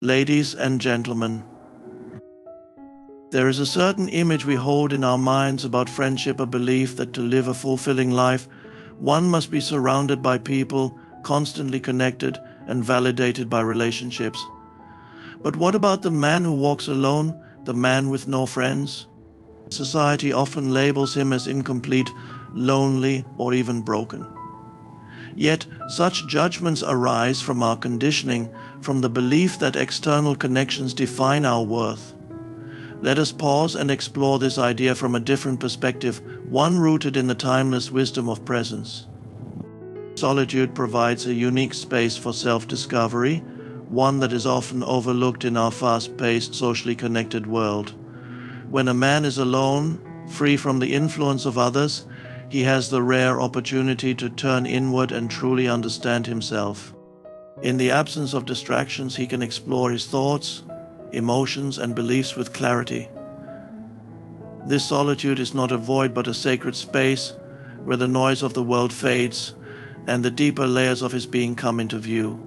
Ladies and gentlemen, there is a certain image we hold in our minds about friendship, a belief that to live a fulfilling life, one must be surrounded by people, constantly connected and validated by relationships. But what about the man who walks alone, the man with no friends? Society often labels him as incomplete, lonely, or even broken. Yet, such judgments arise from our conditioning, from the belief that external connections define our worth. Let us pause and explore this idea from a different perspective, one rooted in the timeless wisdom of presence. Solitude provides a unique space for self-discovery, one that is often overlooked in our fast-paced, socially connected world. When a man is alone, free from the influence of others, he has the rare opportunity to turn inward and truly understand himself. In the absence of distractions, he can explore his thoughts, emotions, and beliefs with clarity. This solitude is not a void but a sacred space where the noise of the world fades and the deeper layers of his being come into view.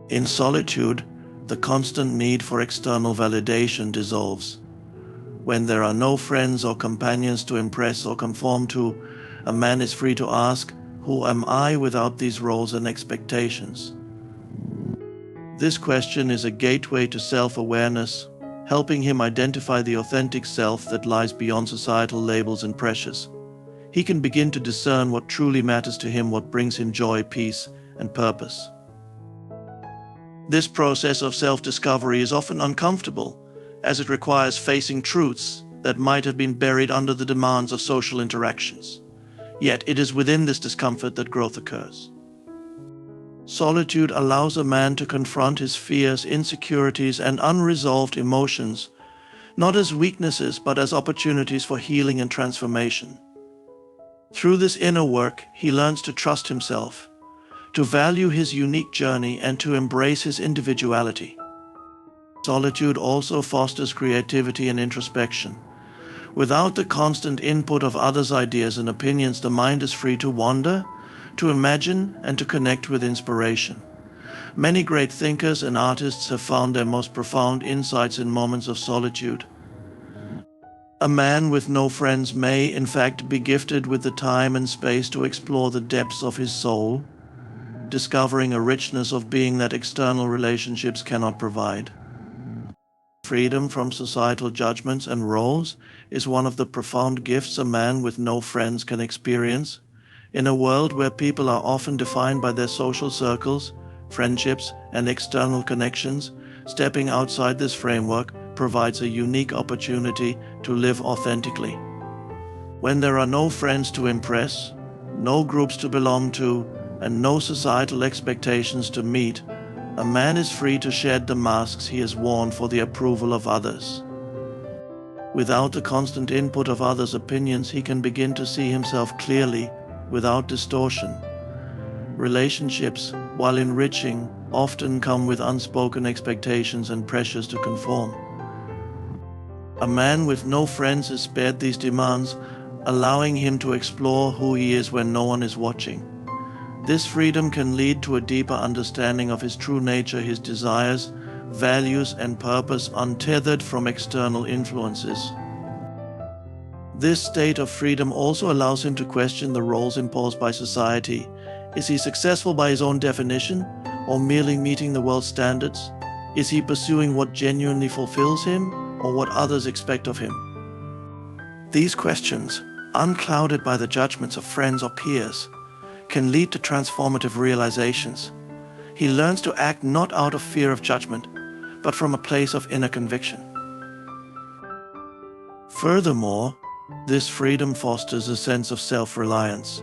In solitude, the constant need for external validation dissolves. When there are no friends or companions to impress or conform to, a man is free to ask, "Who am I without these roles and expectations?" This question is a gateway to self-awareness, helping him identify the authentic self that lies beyond societal labels and pressures. He can begin to discern what truly matters to him, what brings him joy, peace, and purpose. This process of self-discovery is often uncomfortable, as it requires facing truths that might have been buried under the demands of social interactions. Yet it is within this discomfort that growth occurs. Solitude allows a man to confront his fears, insecurities, and unresolved emotions, not as weaknesses but as opportunities for healing and transformation. Through this inner work, he learns to trust himself, to value his unique journey, and to embrace his individuality. Solitude also fosters creativity and introspection. Without the constant input of others' ideas and opinions, the mind is free to wander, to imagine, and to connect with inspiration. Many great thinkers and artists have found their most profound insights in moments of solitude. A man with no friends may, in fact, be gifted with the time and space to explore the depths of his soul, discovering a richness of being that external relationships cannot provide. Freedom from societal judgments and roles is one of the profound gifts a man with no friends can experience. In a world where people are often defined by their social circles, friendships, and external connections, stepping outside this framework provides a unique opportunity to live authentically. When there are no friends to impress, no groups to belong to, and no societal expectations to meet, a man is free to shed the masks he has worn for the approval of others. Without the constant input of others' opinions, he can begin to see himself clearly, without distortion. Relationships, while enriching, often come with unspoken expectations and pressures to conform. A man with no friends is spared these demands, allowing him to explore who he is when no one is watching. This freedom can lead to a deeper understanding of his true nature, his desires, values, and purpose, untethered from external influences. This state of freedom also allows him to question the roles imposed by society. Is he successful by his own definition, or merely meeting the world's standards? Is he pursuing what genuinely fulfills him, or what others expect of him? These questions, unclouded by the judgments of friends or peers, can lead to transformative realizations. He learns to act not out of fear of judgment, but from a place of inner conviction. Furthermore, this freedom fosters a sense of self-reliance.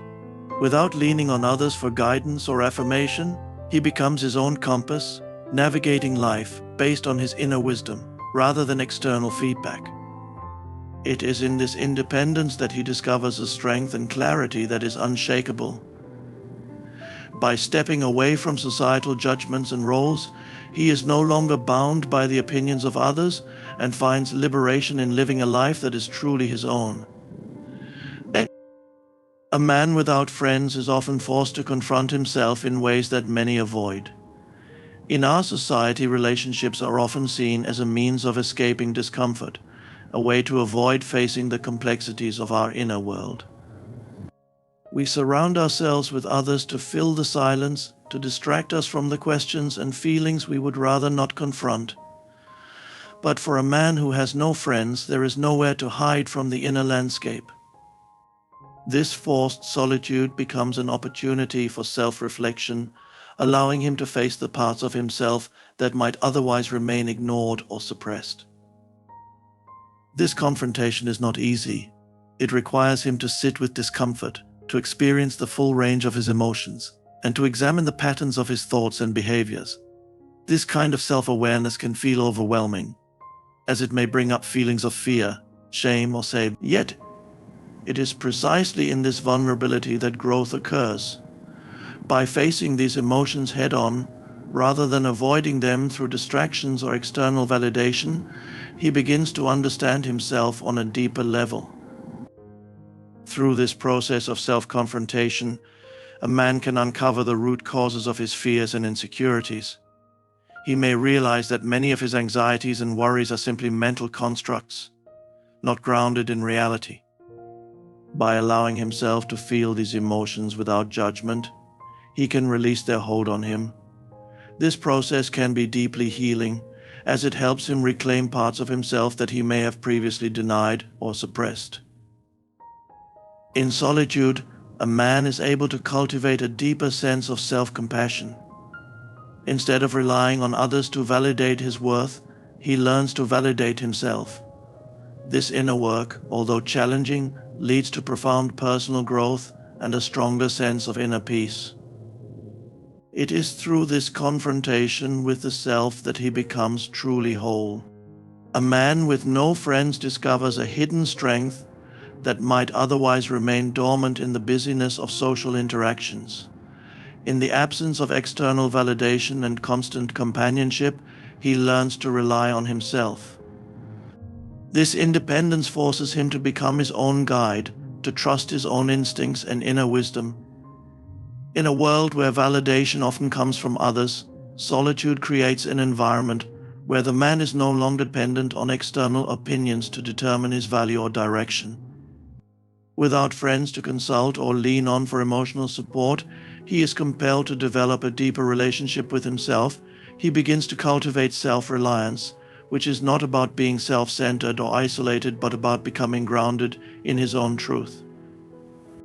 Without leaning on others for guidance or affirmation, he becomes his own compass, navigating life based on his inner wisdom, rather than external feedback. It is in this independence that he discovers a strength and clarity that is unshakable. By stepping away from societal judgments and roles, he is no longer bound by the opinions of others and finds liberation in living a life that is truly his own. A man without friends is often forced to confront himself in ways that many avoid. In our society, relationships are often seen as a means of escaping discomfort, a way to avoid facing the complexities of our inner world. We surround ourselves with others to fill the silence, to distract us from the questions and feelings we would rather not confront. But for a man who has no friends, there is nowhere to hide from the inner landscape. This forced solitude becomes an opportunity for self-reflection, allowing him to face the parts of himself that might otherwise remain ignored or suppressed. This confrontation is not easy. It requires him to sit with discomfort, to experience the full range of his emotions, and to examine the patterns of his thoughts and behaviors. This kind of self-awareness can feel overwhelming, as it may bring up feelings of fear, shame, or shame. Yet, it is precisely in this vulnerability that growth occurs. By facing these emotions head-on, rather than avoiding them through distractions or external validation, he begins to understand himself on a deeper level. Through this process of self-confrontation, a man can uncover the root causes of his fears and insecurities. He may realize that many of his anxieties and worries are simply mental constructs, not grounded in reality. By allowing himself to feel these emotions without judgment, he can release their hold on him. This process can be deeply healing, as it helps him reclaim parts of himself that he may have previously denied or suppressed. In solitude, a man is able to cultivate a deeper sense of self-compassion. Instead of relying on others to validate his worth, he learns to validate himself. This inner work, although challenging, leads to profound personal growth and a stronger sense of inner peace. It is through this confrontation with the self that he becomes truly whole. A man with no friends discovers a hidden strength that might otherwise remain dormant in the busyness of social interactions. In the absence of external validation and constant companionship, he learns to rely on himself. This independence forces him to become his own guide, to trust his own instincts and inner wisdom. In a world where validation often comes from others, solitude creates an environment where the man is no longer dependent on external opinions to determine his value or direction. Without friends to consult or lean on for emotional support, he is compelled to develop a deeper relationship with himself. He begins to cultivate self-reliance, which is not about being self-centered or isolated, but about becoming grounded in his own truth.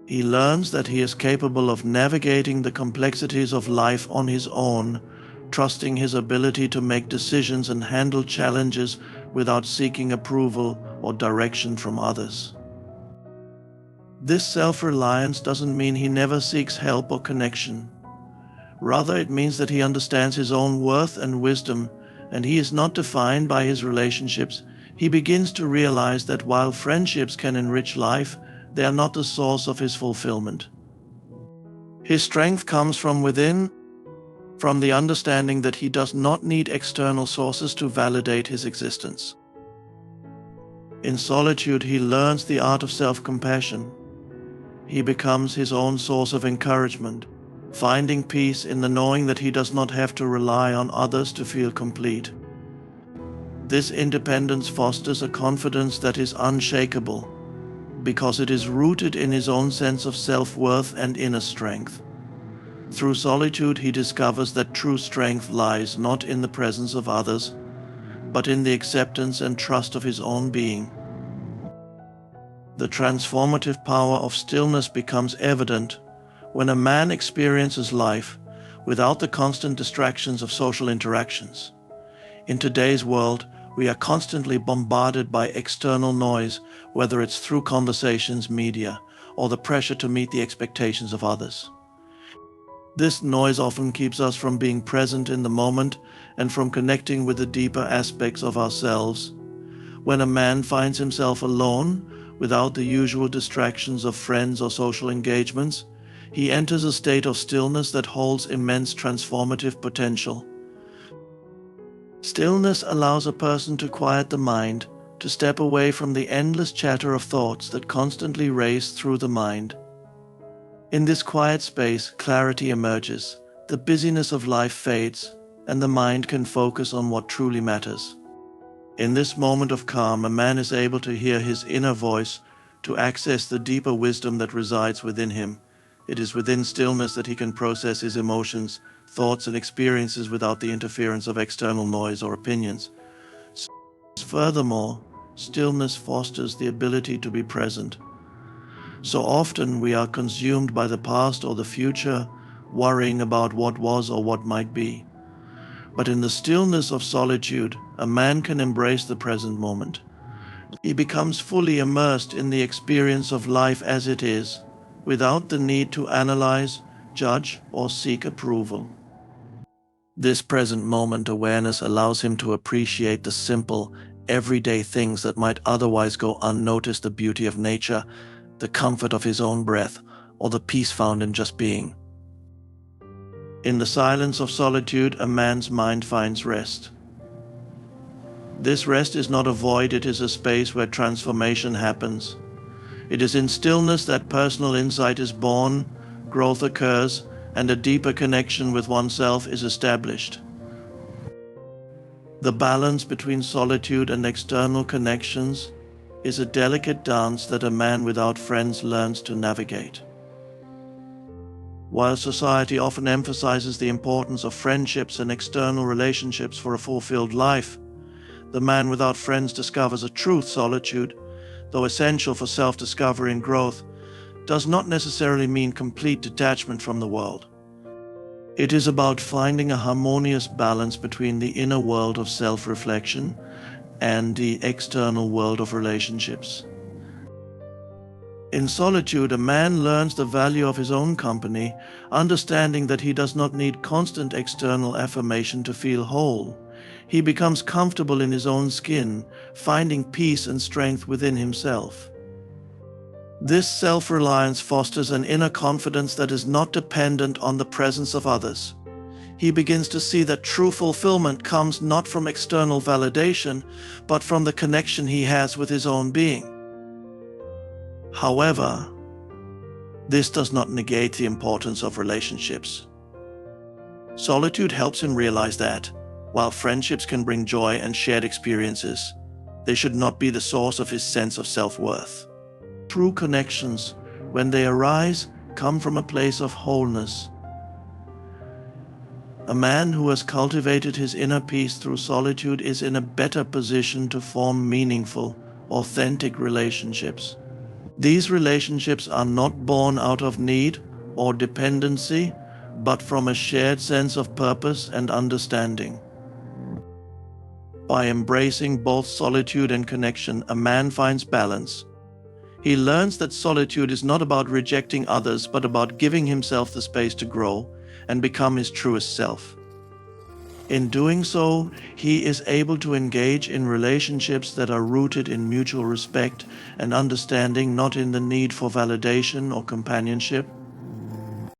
He learns that he is capable of navigating the complexities of life on his own, trusting his ability to make decisions and handle challenges without seeking approval or direction from others. This self-reliance doesn't mean he never seeks help or connection. Rather, it means that he understands his own worth and wisdom, and he is not defined by his relationships. He begins to realize that while friendships can enrich life, they are not the source of his fulfillment. His strength comes from within, from the understanding that he does not need external sources to validate his existence. In solitude, he learns the art of self-compassion. He becomes his own source of encouragement, finding peace in the knowing that he does not have to rely on others to feel complete. This independence fosters a confidence that is unshakable, because it is rooted in his own sense of self-worth and inner strength. Through solitude, he discovers that true strength lies not in the presence of others, but in the acceptance and trust of his own being. The transformative power of stillness becomes evident when a man experiences life without the constant distractions of social interactions. In today's world, we are constantly bombarded by external noise, whether it's through conversations, media, or the pressure to meet the expectations of others. This noise often keeps us from being present in the moment and from connecting with the deeper aspects of ourselves. When a man finds himself alone, without the usual distractions of friends or social engagements, he enters a state of stillness that holds immense transformative potential. Stillness allows a person to quiet the mind, to step away from the endless chatter of thoughts that constantly race through the mind. In this quiet space, clarity emerges. The busyness of life fades, and the mind can focus on what truly matters. In this moment of calm, a man is able to hear his inner voice, to access the deeper wisdom that resides within him. It is within stillness that he can process his emotions, thoughts, and experiences without the interference of external noise or opinions. Furthermore, stillness fosters the ability to be present. So often we are consumed by the past or the future, worrying about what was or what might be. But in the stillness of solitude, a man can embrace the present moment. He becomes fully immersed in the experience of life as it is, without the need to analyze, judge, or seek approval. This present moment awareness allows him to appreciate the simple, everyday things that might otherwise go unnoticed: the beauty of nature, the comfort of his own breath, or the peace found in just being. In the silence of solitude, a man's mind finds rest. This rest is not a void, it is a space where transformation happens. It is in stillness that personal insight is born, growth occurs, and a deeper connection with oneself is established. The balance between solitude and external connections is a delicate dance that a man without friends learns to navigate. While society often emphasizes the importance of friendships and external relationships for a fulfilled life, the man without friends discovers a true solitude, though essential for self-discovery and growth, does not necessarily mean complete detachment from the world. It is about finding a harmonious balance between the inner world of self-reflection and the external world of relationships. In solitude, a man learns the value of his own company, understanding that he does not need constant external affirmation to feel whole. He becomes comfortable in his own skin, finding peace and strength within himself. This self-reliance fosters an inner confidence that is not dependent on the presence of others. He begins to see that true fulfillment comes not from external validation, but from the connection he has with his own being. However, this does not negate the importance of relationships. Solitude helps him realize that, while friendships can bring joy and shared experiences, they should not be the source of his sense of self-worth. True connections, when they arise, come from a place of wholeness. A man who has cultivated his inner peace through solitude is in a better position to form meaningful, authentic relationships. These relationships are not born out of need or dependency, but from a shared sense of purpose and understanding. By embracing both solitude and connection, a man finds balance. He learns that solitude is not about rejecting others, but about giving himself the space to grow and become his truest self. In doing so, he is able to engage in relationships that are rooted in mutual respect and understanding, not in the need for validation or companionship.